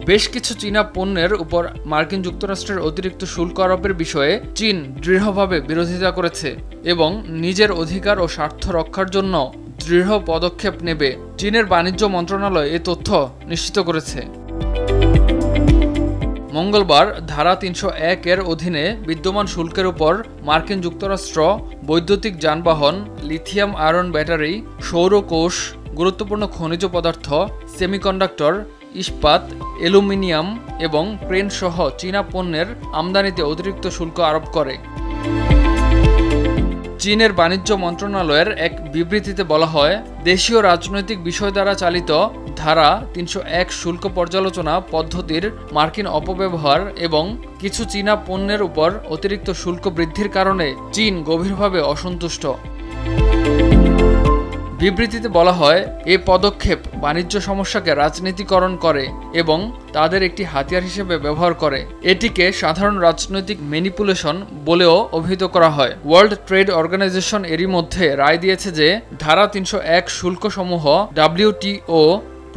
বেশ কিছু চীনা পণ্যের উপর মার্কিন যুক্তরাষ্ট্রের অতিরিক্ত শুল্ক আরোপের বিষয়ে চীন দৃঢ়ভাবে বিরোধিতা করেছে এবং নিজের অধিকার ও স্বার্থ রক্ষার জন্য দৃঢ় পদক্ষেপ নেবে। চীনের বাণিজ্য মন্ত্রণালয় এ তথ্য নিশ্চিত করেছে। মঙ্গলবার ধারা ৩০১ এর অধীনে বিদ্যমান শুল্কের উপর মার্কিন যুক্তরাষ্ট্র বৈদ্যুতিক যানবাহন, লিথিয়াম আয়রন ব্যাটারি, সৌর কোষ, গুরুত্বপূর্ণ খনিজ পদার্থ, সেমিকন্ডাক্টর, ইস্পাত, অ্যালুমিনিয়াম এবং ক্রেন সহ চীনা পণ্যের আমদানিতে অতিরিক্ত শুল্ক আরোপ করে। চীনের বাণিজ্য মন্ত্রণালয়ের এক বিবৃতিতে বলা হয়, দেশীয় রাজনৈতিক বিষয় দ্বারা চালিত ধারা ৩০১ শুল্ক পর্যালোচনা পদ্ধতির মার্কিন অপব্যবহার এবং কিছু চীনা পণ্যের উপর অতিরিক্ত শুল্ক বৃদ্ধির কারণে চীন গভীরভাবে অসন্তুষ্ট। বিবৃতিতে বলা হয়, এ পদক্ষেপ বাণিজ্য সমস্যাকে রাজনীতিকরণ করে এবং তাদের একটি হাতিয়ার হিসেবে ব্যবহার করে। এটিকে সাধারণ রাজনৈতিক ম্যানিপুলেশন বলেও অভিহিত করা হয়। ওয়ার্ল্ড ট্রেড অর্গানাইজেশন এরই মধ্যে রায় দিয়েছে যে ধারা ৩০১ শুল্কসমূহ WTO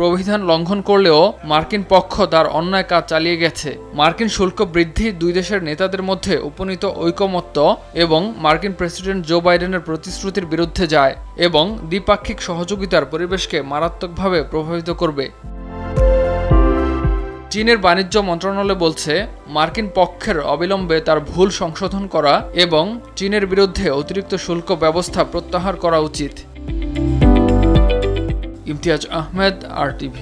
প্রবিধান লঙ্ঘন করলেও মার্কিন পক্ষ তার অন্যায় কাজ চালিয়ে গেছে। মার্কিন শুল্ক বৃদ্ধি দুই দেশের নেতাদের মধ্যে উপনীত ঐকমত্য এবং মার্কিন প্রেসিডেন্ট জো বাইডেনের প্রতিশ্রুতির বিরুদ্ধে যায় এবং দ্বিপাক্ষিক সহযোগিতার পরিবেশকে মারাত্মকভাবে প্রভাবিত করবে। চীনের বাণিজ্য মন্ত্রণালয় বলছে, মার্কিন পক্ষের অবিলম্বে তার ভুল সংশোধন করা এবং চীনের বিরুদ্ধে অতিরিক্ত শুল্ক ব্যবস্থা প্রত্যাহার করা উচিত। ইমতিয়াজ আহমেদ, RTV।